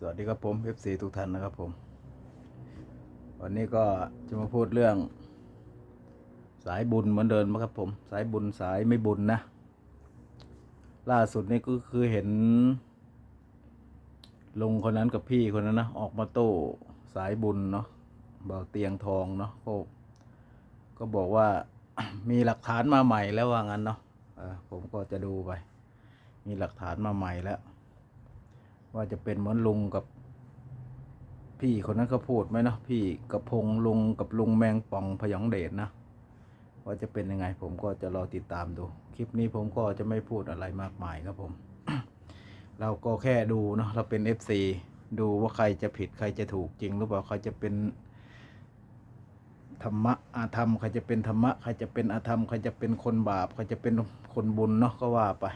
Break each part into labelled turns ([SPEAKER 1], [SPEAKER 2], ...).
[SPEAKER 1] วัสดีครับผม FC ทุกท่านนะครับผมวันนี้ก็จะมาพูดเรื่องสายบุญเหมือนเดิมครับผมสายบุญสายไม่บุญนะล่าสุดนี่ก็คือเห็นลุงคนนั้นกับพี่คนนั้นนะออกมาโต้สายบุญเนาะเบาเตียงทองเนาะก็บอกว่า มีหลักฐานมาใหม่แล้วว่างั้นเนาะผมก็จะดูไปมีหลักฐานมาใหม่แล้วว่าจะเป็นเหมือนลุงกับพี่คนนั้นก็พูดไหมเนาะพี่กระพงลุงกับลุงแมงป่องพยองเดชนะว่าจะเป็นยังไงผมก็จะรอติดตามดูคลิปนี้ผมก็จะไม่พูดอะไรมากมายครับผม เราก็แค่ดูเนาะเราเป็น FC ดูว่าใครจะผิดใครจะถูกจริงหรือเปล่าใครจะเป็นธรรมะอาธรรมใครจะเป็นธรรมะใครจะเป็นอาธรรมใครจะเป็นคนบาปใครจะเป็นคนบุญเนาะก็ว่าไป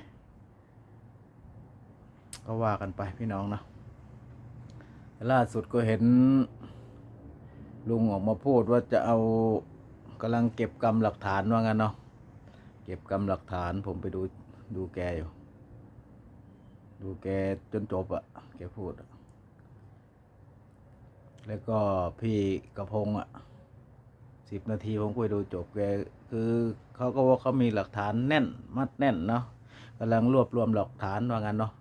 [SPEAKER 1] ก็ว่ากันไปพี่น้องนะล่าสุดก็เห็นลุงออกมาพูดว่าจะเอากำลังเก็บกรรมหลักฐานว่างั้นเนาะเก็บกรรมหลักฐานผมไปดูแกอยู่ดูแกจนจบอะแกพูดแล้วก็พี่กระพง10 นาทีผมคุยดูจบแกคือเขาก็ว่าเขามีหลักฐานแน่นมัดแน่นเนาะกำลังรวบรวมหลักฐานว่างั้นเนาะ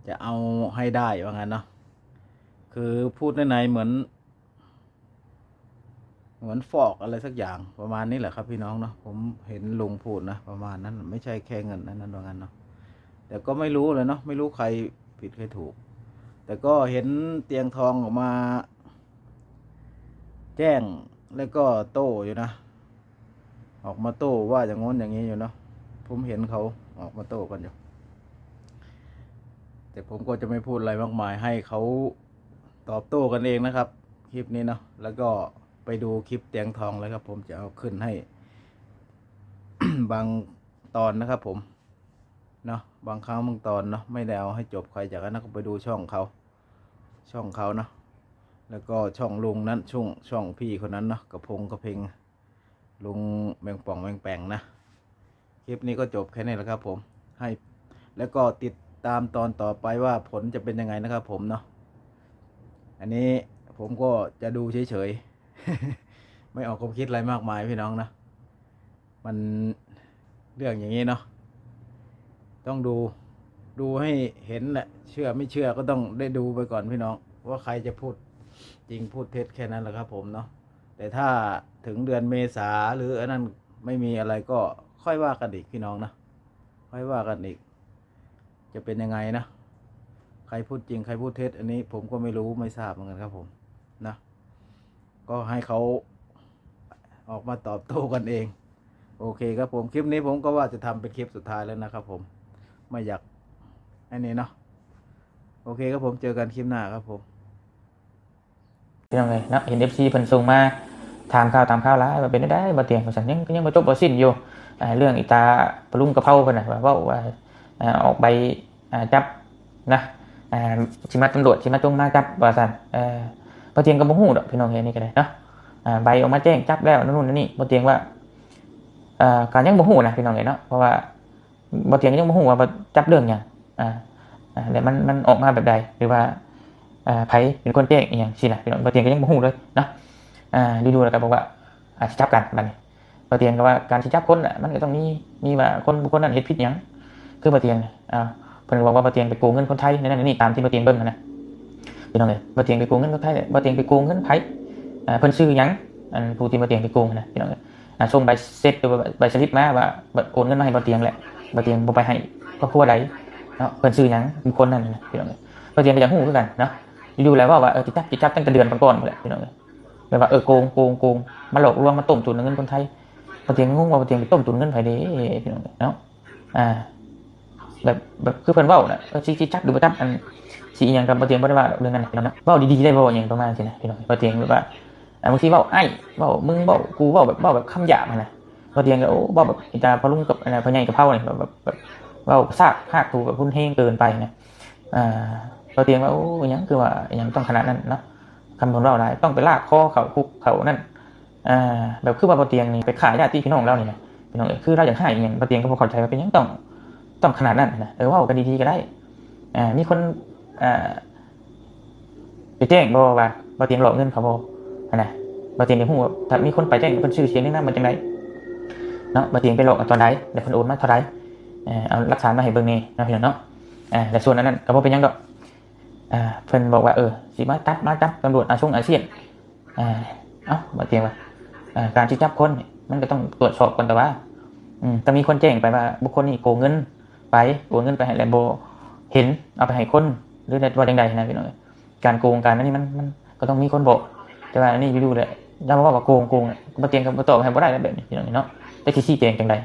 [SPEAKER 1] จะเอาให้ได้ว่างั้นเนาะคือพูดในเหมือนฟอกอะไรสักอย่างประมาณนี้แหละครับพี่น้องเนาะผมเห็นลุงพูดนะประมาณนั้นไม่ใช่แค่เงินนั้นว่างั้นเนาะแต่ก็ไม่รู้เลยเนาะไม่รู้ใครผิดใครถูกแต่ก็เห็นเตียงทองออกมาแจ้งแล้วก็โต้อยู่นะออกมาโต้ว่าอย่างง้นอย่างนี้อยู่เนาะผมเห็นเขาออกมาโต้กันอยู่แต่ผมก็จะไม่พูดอะไรมากมายให้เขาตอบโต้กันเองนะครับคลิปนี้เนาะแล้วก็ไปดูคลิปเตียงทองเลยครับผมจะเอาขึ้นให้ บางตอนนะครับผมเนาะบางครั้งบางตอนเนาะไม่ได้เอาให้จบใครจากนั้นก็ไปดูช่องเขาเนาะแล้วก็ช่องลุงนั้นช่องพี่คนนั้นเนาะกระพงกระเพงลุงแมงป่องแมงแปงนะคลิปนี้ก็จบแค่นี้แหละครับผมให้แล้วก็ติดตามตอนต่อไปว่าผลจะเป็นยังไงนะครับผมเนาะอันนี้ผมก็จะดูเฉยๆ ไม่ออกความคิดอะไรมากมายพี่น้องนะมันเรื่องอย่างนี้เนาะต้องดูให้เห็นแหละเชื่อไม่เชื่อก็ต้องได้ดูไปก่อนพี่น้องว่าใครจะพูดจริงพูดเท็จแค่นั้นแหละครับผมเนาะแต่ถ้าถึงเดือนเมษาหรืออันนั้นไม่มีอะไรก็ค่อยว่ากันอีกพี่น้องนะค่อยว่ากันอีกจะเป็นยังไงนะใครพูดจริงใครพูดเท็จอันนี้ผมก็ไม่รู้ไม่ทราบเหมือนกันครับผมนะก็ให้เขาออกมาตอบโต้กันเองโอเคครับผมคลิปนี้ผมก็ว่าจะทำเป็นคลิปสุดท้ายแล้วนะครับผมไม่อยากอันนี้เนาะโอเคครับผมเจอกันคลิปหน้าครับผม
[SPEAKER 2] พี่น้องเลยเนาะเห็น FC เพิ่นส่งมาถามข่าวตามข่าวแล้วว่าเป็นได้บ่เตียงว่าซั่นยังบ่จบบ่สิ้นอยู่เรื่องอีตาปลุงกะเพราเพิ่นน่ะว่าออกใบจับนะสิมาตำรวจสิมาจงมาจับว่าซั่นบ่เตียงก็บ่ฮู้ดอกพี่น้องเห็นนี่ก็ได้เนาะใบออกมาแจ้งจับแล้วนู่นนี่บ่เตียงว่าก็ยังบ่ฮู้นะพี่น้องเอ้ยเนาะเพราะว่าบ่เตียงยังบ่ฮู้ว่าจับเรื่องหยังแล้วมันออกมาแบบใดหรือว่าไผเป็นคนแจ้งอีหยังสิล่ะพี่น้องบ่เตียงก็ยังบ่ฮู้เลยเนาะดูแล้วก็บอกว่าสิจับกันบัดนี้บ่เตียงก็ว่าการสิจับคนน่ะมันก็ต้องมีว่าคนบุคคลนั้นเฮ็ดผิดหยังคือบ่เตียงเพิ่นบอกว่าบ่เตียงไปโกงเงินคนไทยนั่นนี่ตามที่บ่เตียงเบิ่งนะพี่น้องเอ้ยบ่เตียงไปโกงเงินคนไทยบ่เตียงไปโกงเงินไผเพิ่นชื่อหยังผู้ที่บ่เตียงไปโกงนะพี่น้องเอ้ยส่งใบเสร็จหรือว่าใบสลิปมาว่าโอนเงินมาให้บ่เตียงแหละบ่เตียงบ่ไปให้ครอบครัวใดเนาะเพิ่นชื่อหยังบุคคลนั้นนะพี่น้องเอ้ยบ่เตียงก็อยากฮู้คือกันเนาะดูแล้วว่าจิจับตั้งแต่เดือนก่อนๆพุ่นแหละพี่น้องเอ้ยแบบว่าโกงมาหลอกลวงมาต้มตุ๋นเงินคนไทยบ่เตียงงงว่าบ่เตียงไปต้มตุ๋นเงินไผเด้พี่น้องเนาะแบบคือเพิ่นเว้าน่ะสิจับหรือบ่จับอันสิอีหยังกับบ่เตียงบ่ได้ว่าเรื่องนั้นพี่น้องเนาะเว้าดีๆได้บ่หยังประมาณซี่นะพี่น้องบ่เตียงแบบว่าบางทีเว้าไอ้เว้ามึงเว้ากูเว้าแบบคำหยาบนะบ่เตียงก็เว้าแบบอีตาพะลุงกับพ่อใหญ่กับเฒ่านี่แบบเว้าซากฮากถูแบบรุนแรงเกินไปนะบ่เตียงว่าหยังคือว่าหยังต้องขนาดนั้นเนาะคำเพิ่นเว้าได้ต้องไปลากคอเข้าคุกเข้านั่นแบบคือว่าบ่เตียงนี่ไปฆ่าญาติพี่น้องเรานี่นะพี่น้องคือเราอยากให้อีหยังบ่เตียงก็บ่เข้าใจว่าเป็นหยังต้องขนาดนั้นนะเว้ากันดีๆก็ได้มีคน ไปแจ้งบ่ว่าบ่เตียงหลอกเงินเขาบ่อันน่ะบ่เตียงจะฮู้ว่าถ้ามีคนไปแจ้งเพิ่นชื่อเสียงเรื่องนั้นมันจังไดเนาะบ่เตียงไปหลอกตอนใดแล้วเพิ่นโอนมาเท่าใดเอาหลักฐานมาให้เบิ่งนี่นะพี่น้องเนาะแล้วส่วนนั้นก็บ่เป็นหยังดอกเพิ่นบอกว่าสิมาจับตำรวจอาเซียนบ่เตียงว่าการที่จับคนมันก็ต้องตรวจสอบก่อนแต่ว่าต้องมีคนแจ้งไปว่าบุคคลนี้โกงเงินไปโอนเงินไปให้แล้วบ่เห็นเอาไปให้คนหรือว่าจังไดนะพี่น้องการโกงการนั้นนี่มันก็ต้องมีคนบอกแต่ว่าอันนี้อยู่ๆเลยถ้าว่าโกงบ่เตียงก็บ่ตอบให้บ่ได้แบบนี้พี่น้องเนาะแต่สิชี้แจงจังได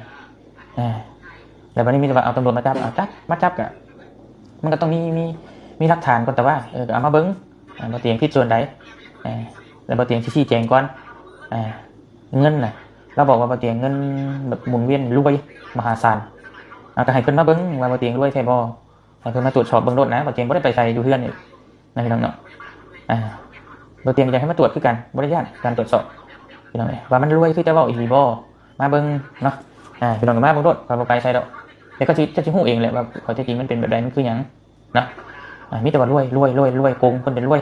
[SPEAKER 2] แล้ววันนี้มีแต่ว่าเอาตำรวจมาจับมาจับก็มันก็ต้องมีหลักฐานก่อนแต่ว่าก็เอามาเบิ่งบ่เตียงผิดส่วนใดแล้วบ่เตียงสิชี้แจงก่อนเงินน่ะเราบอกว่าบ่เตียงเงินแบบหมุนเวียนรวยมหาศาลก็ให้เพิ่นมาเบิ่งว่าบ่เตียงรวยใช่บ่ให้เพิ่นมาตรวจสอบเบิ่งรถนะบ่เตียงบ่ได้ไปใส่อยู่เฮือนนี่นะพี่น้องเนาะบ่เตียงอยากให้มาตรวจคือกันบ่ได้ย้านการตรวจสอบพี่น้องว่ามันรวยคือจะเว้าอีหลีบ่มาเบิ่งเนาะพี่น้องก็มาเบิ่งรถบ่ไปใส่ดอกแต่ก็จะฮู้เองแหละว่าข้อเท็จจริงมันเป็นแบบใดมันคือหยังนะมีแต่ว่ารวยโกงคนเป็นรวย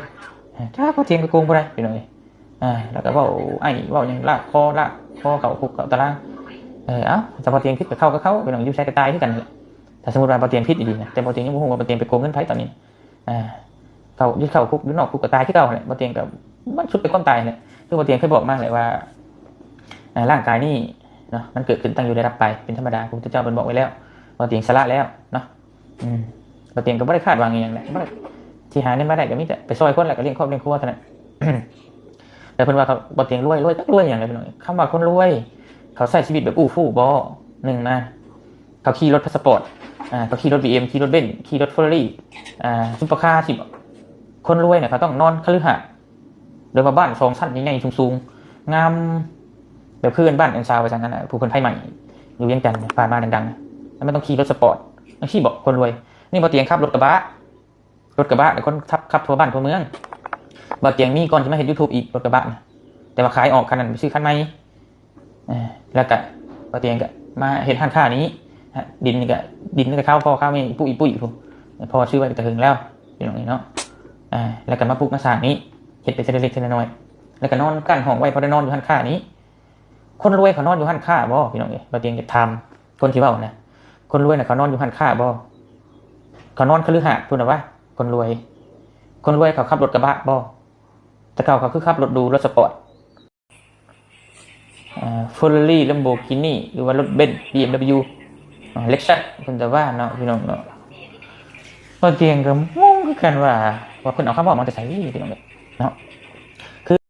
[SPEAKER 2] ถ้าบ่เตียงก็โกงบ่ได้พี่น้องแล้วก็เว้าหยังลากคอเข้าคุกเข้าตารางถ้าบ่เตียงผิดก็เข้าพี่น้องอยู่ใช้ก็ตายคือกันถ้าสมมุติว่าบ่เตียงผิดดีๆนะแต่บ่เตียงยังบ่ฮู้ว่าบ่เตียงไปโกงเงินไผตอนนี้เข้าคุกหรือนอกคุกก็ตายคือเก่าแหละบ่เตียงก็มันสุดเป็นความตายแหละคือบ่เตียงเคยบอกมาแหละว่าร่างกายนี่เนาะมันเกิดขึ้นตั้งอยู่ได้รับไปเป็นธรรมดาพระพุทธเจ้าเพิ่นบอกไว้แล้วบ่เตียงสละแล้วเนาะบ่เตียงก็บ่ได้คาดหวังอีหยังแหละบ่ที่หาเงินมาได้ก็มีแต่ไปซอยคนแล้วก็เลี้ยงครอบเลี้ยงครัวเท่านั้น แต่เพิ่นว่าเขาบ่เตียงรวยอย่างไรพี่น้องคำว่าคนรวยเขาใช้ชีวิตแบบอู้ฟู่บ่1มาเขาขี่รถพาสปอร์ตเขาขี่รถ BM ขี่รถเบนซ์ขี่รถ Ferrari ซุปเปอร์คาร์สิคนรวยเนี่ยเขาต้องนอนคฤหาสน์โดยมาบ้าน2ชั้นใหญ่ๆสูงๆงามแบบเพื่อนบ้านอันซาวไปซั่นนั้นน่ะผู้คนไผใหม่อยู่เวียงจันทน์ผ่านมาดังๆแล้วมันต้องขี่รถสปอร์ตต้องขี่บ่คนรวยนี่บ่เตียงขับรถกระบะแล้วคนขับทั่วบ้านทั่วเมืองบ่เตียงมีก่อนสิมาเฮ็ด YouTube อีกรถกระบะนะแต่ว่าขายออกคันนั้นไปซื้อคันใหม่แล้วก็บ่เตียงก็มาเฮ็ดร้านค้านี้ดินก็ข้าวพ่อข้าวแม่ปุ้ยพุ่นพอชื่อไว้แต่ถึงแล้วพี่น้องนี่เนาะแล้วก็มาปลูกมาสร้างนี้เฮ็ดไปทีละเล็กทีละน้อยแล้วก็นอนกั้นห้องไว้พอได้นอนอยู่ร้านค้านี้คนรวยเขานอนอยู่ร้านค้าบ่พี่น้องเอ้ยบ่เตียงจะถามคนที่เว้านะคนรวยน่ะเขานอนอยู่ร้านค้าบ่เขานอนคฤหาสน์พุ่นน่ะว่าคนรวยเขาขับรถกระบะบ่แต่เขาคือขับรถดูรถสปอร์ตFerrari Lamborghini หรือว่ารถเบนซ์ BMW Lexus เพิ่นจะว่าเนาะพี่น้องเนาะบ่เตียงก็งงคือกันว่าเพิ่นเอาคำว่ามาจากไสพี่น้องเนาะ